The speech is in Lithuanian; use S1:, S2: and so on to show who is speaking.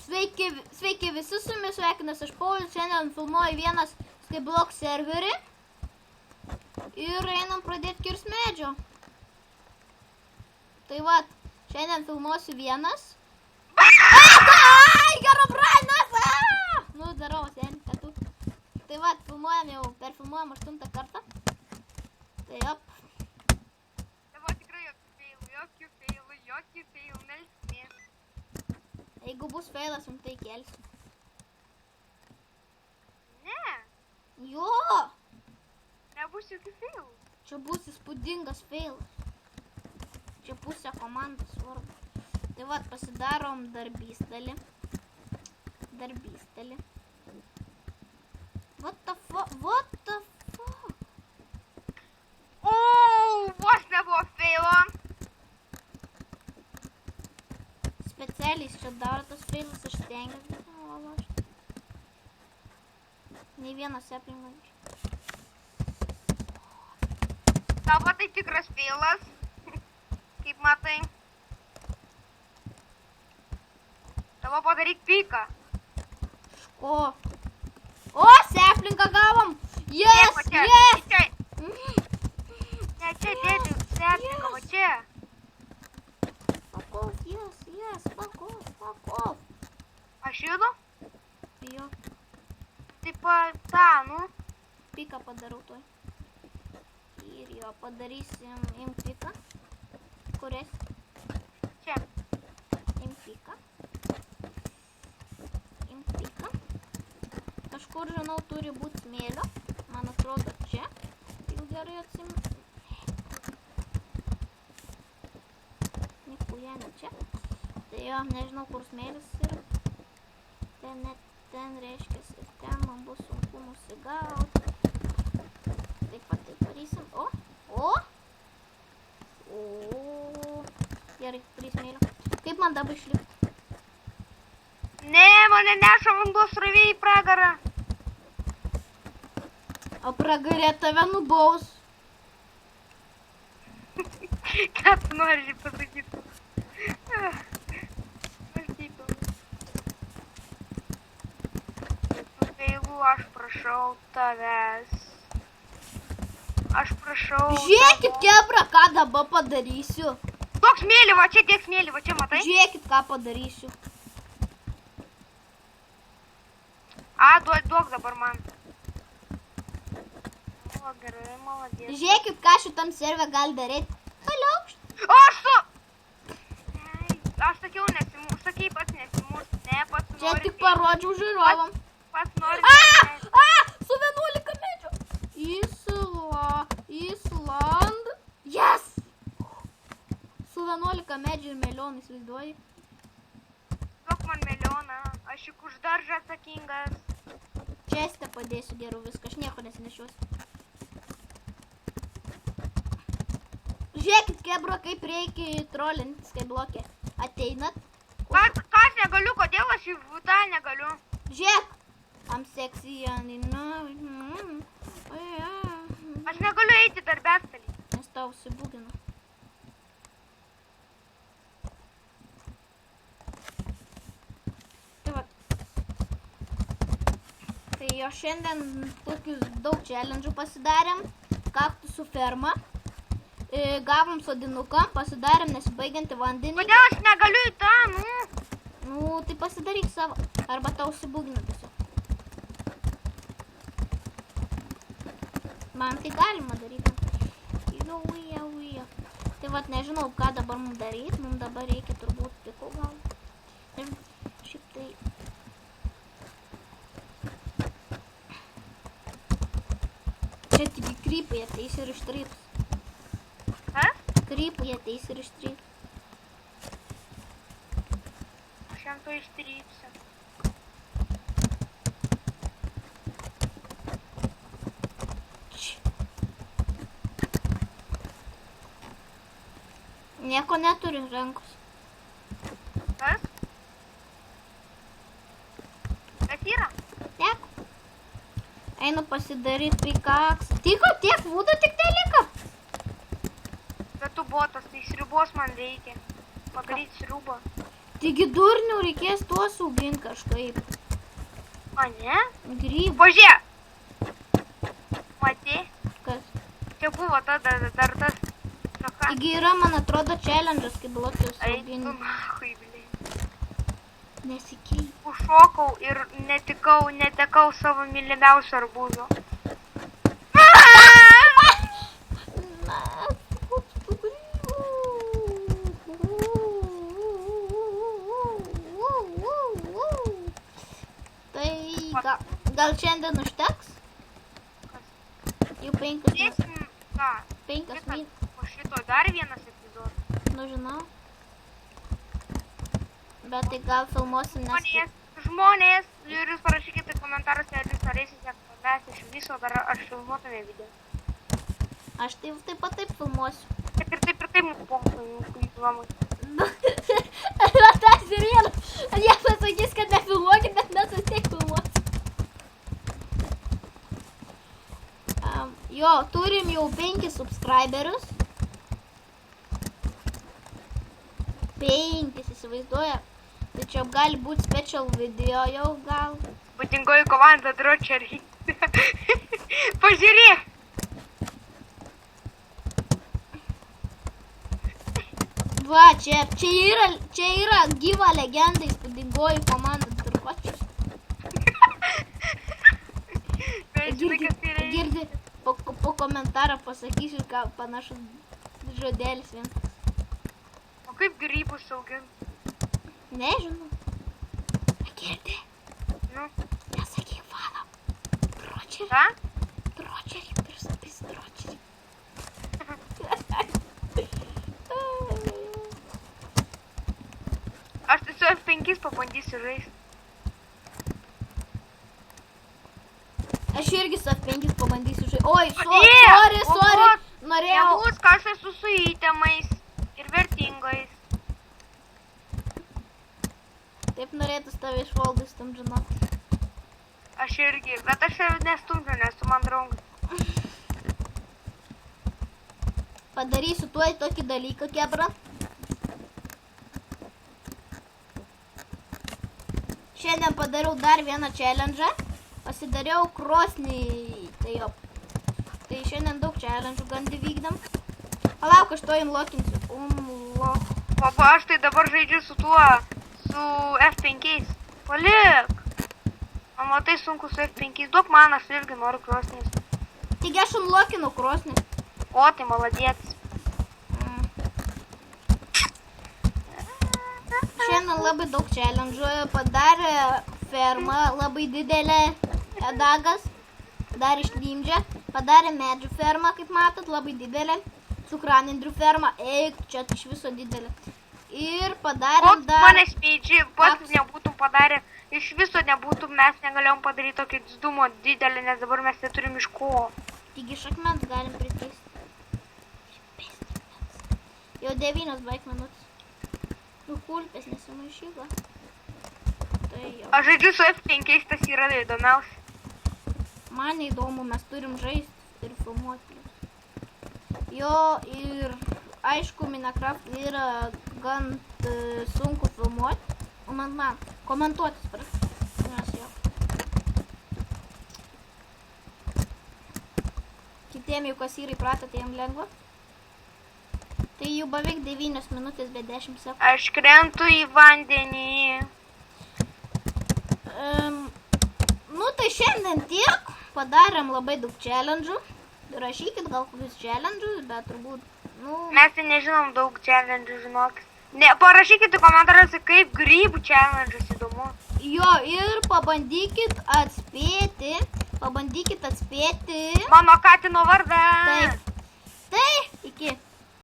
S1: Sveiki visi, su jumis sveikinas aš Paulius, šiandien filmuoju vienas Skyblock serverį ir einam pradėti kirst medžio. Tai va, šiandien filmuosiu vienas. Ai, Herobrainas! Nu, darau, seniai, kad tu. Tai va, filmuojam jau, perfilmuojam 8 kartą. Tai op.
S2: Dabar tikrai jokių feilų, melsmės.
S1: Jeigu bus feilas, tai kelsiu.
S2: Ne.
S1: Jo!
S2: Nebus jokių feilų.
S1: Čia bus įspūdingas feilas. Čia pusė komandos svarbu. Tai va, pasidarom darbystalį. What the fuck?
S2: O, vos nebuvo feilo.
S1: Specialiai čia daro tas feilas, aš stengiuosi. Nei vienas aplinkančių.
S2: Tavo tai tikras feilas. Kaip matai. Tavo padaryk piką.
S1: Ško? O, seplinką gavom! Yes!
S2: Čia. Ne, čia dėdžiu seplinką, va čia.
S1: Fuck off.
S2: Aš judu?
S1: Jo,
S2: Taip tą, nu.
S1: piką padarau tuoj. Ir jo, padarysim im piką. Kuris?
S2: Čia.
S1: Im piką. Kažkur, žinau, turi būti smėlio. Man atrodo, čia. Jau gerai atsimenu. Nikuja, ne čia. Tai jo, nežinau, kur smėlis yra. Ten reiškia, ir ten man bus sunku nusigauti. Taip pat tai darysim. O! Gerai, turi smėlio. Kaip man dabar išlipti?
S2: Ne, mane neša vanduo srovė į pragarą.
S1: O pragarė tave nubaus.
S2: Ką tu nori pasakyti? Feilų, aš prašau tavęs.
S1: Žiūrėkit, kebra, ką dabar padarysiu.
S2: Toks smėlį, va čia tiek smėlį, va čia matai?
S1: Žiūrėkit, ką padarysiu.
S2: Duok dabar man. O, gerai, maladės.
S1: Žiūrėkit, ką šitam serve gali daryti. Paliaukšt.
S2: Aš sakiau nesimūs, sakei pats nesimūs. Ne, pats nori.
S1: Čia tik parodžiau žiūrovam.
S2: Pats nori.
S1: Su 11 medžių. Island. Yes! Su 11 medžių ir melionais, vaizduoji.
S2: Duok man melioną, aš juk už daržą atsakingas.
S1: Čia este padėsiu geriau viską, aš nieko nesinešiuosiu. Žiūrėkit, kebra, kaip reikia trolinti Skyblock'e. Ateinat.
S2: Ką aš negaliu, kodėl aš į tą negaliu?
S1: Žiūrėk. I'm sexy and
S2: Aš negaliu eiti darbestalį.
S1: Nes tau užsibūgino. Tai va. Tai jo šiandien tokius daug challenge'ų pasidarėm. Kaktusų ferma. Gavom sodinuką, pasidarėm nesibaigiantį vandenį.
S2: Kodėl aš negaliu į tą, nu?
S1: Nu, tai pasidaryk savo. Arba tau užsibūgino tiesiog. Man tai galima daryti. Uja. Tai vat nežinau, ką dabar mums daryti. Mums dabar reikia turbūt piko gal. Šiaip tai... Čia tik krypai ateis ir ištryps.
S2: Kas?
S1: Krypai ateis ir ištryps.
S2: Aš jam to ištrypsiu.
S1: Nieko neturi rankos.
S2: Kas? Kas yra?
S1: Nieko. Einu pasidaryti pikaksą. Tiko, tiek vūdo tik telika.
S2: Bet tu botas, tai sriubos man reikia. Padaryti sriubą.
S1: Taigi durnių reikės tuos auginti kažkaip.
S2: O ne?
S1: Grybų.
S2: Pažiūrėk. Matei?
S1: Kas?
S2: Čia buvo tada dar tas. Šaka.
S1: Taigi yra, man atrodo, challenge'as, kaip blokius
S2: Ai, tu
S1: auginti.
S2: machui, blė.
S1: Nesikei.
S2: Užšokau ir netekau savo mylimiausio arbūzo.
S1: Na, koks tų grybų. Tai gal šiandien užteks? Jau 5
S2: Dėsim, ką?
S1: min.
S2: Po šito dar vienas epizodas.
S1: Nu, žinau. Bet tai gal filmuosim nes...
S2: Žmonės, ir jūs parašykite komentaruose, ar jūs norėsite, kad mes iš viso dar aš filmuotume video.
S1: Aš taip pat taip filmuosiu.
S2: Ir taip mūsų pomsų įdomu.
S1: Va tas ir yra. Jie pasakys, kad nefilmuokit, bet mes vis tiek filmuosim. Jo, turim jau 5 subscriberius. 5, įsivaizduoja. Tai čia gali būti special video jau gal.
S2: Būtingoji komanda dročeriai. Pažiūrėk.
S1: Va, čia yra gyva legenda įspūdingoji komanda dročeriai. Girdi, po komentarą pasakysiu, ką panašus žodelis vienas.
S2: O kaip grybus augint?
S1: Nežinau. Girdi,
S2: Nu,
S1: nesakyk mano. Dročerį.
S2: ką?
S1: Dročerį, pristatys dročerį.
S2: Aš tiesiog F5 pabandysiu žaisti.
S1: Aš irgi su F5 pabandysiu žaisti. Oi,
S2: Padėk!
S1: sorry. Norėjau.
S2: Nebus, ką aš esu su įtemais ir vertingais.
S1: Taip norėtų tave iš valdų stumdžinot.
S2: Aš irgi, bet aš ir nestumdžiu, nes tu man draugas.
S1: Padarysiu tuoj tokį dalyką, kebra. Šiandien padariau dar vieną challenge. Pasidariau krosnį. Tai jo. Tai šiandien daug challenge gandį vykdam. Palauk, aš to inlokinsiu.
S2: Papa, aš tai dabar žaidžiu su tuo, su F5. Palik. O matai, sunku su F5. Duok man, aš irgi noriu krosnės.
S1: Taigi aš unlokinu krosnį.
S2: O, tai maladėtis.
S1: Šiandien labai daug challenge padarė fermą, labai didelė edagas, dar išlindžia, padarė medžių fermą, kaip matot, labai didelė, cukranendrių fermą, eik, čia iš viso didelė. Ir padarėm dar...
S2: Mane speidžiai, pats nebūtum padarę, iš viso nebūtum, mes negalėjom padaryti tokį dizdumo didelį, nes dabar mes neturim iš ko.
S1: Taigi iš akmens galim priteisti. Jau 9 beveik minutės. Nu, kulpės nesimaišyga. Tai jau.
S2: Aš žaidžiu su F5, tas yra įdomiausia.
S1: Man neįdomu, mes turim žaisti ir filmuoti. Jo, ir aišku, Minecraft yra gan sunku filmuoti. O man komentuoti, nes jo. Kitiem jau kas yra įpratę, tai jam lengva. Tai jau beveik 9 minutės be 10 sekundžių.
S2: Aš krentu į vandenį.
S1: Nu tai šiandien tiek. Padarėm labai daug challenge'ų. Rašykit gal kokius challenge'us, bet turbūt, nu...
S2: Mes tai nežinom daug challenge'ų, žinokit. Ne, parašykite komentaruose, kaip grybų challenge'us įdomu.
S1: Jo, ir pabandykit atspėti.
S2: Mano katino vardą.
S1: Taip. Tai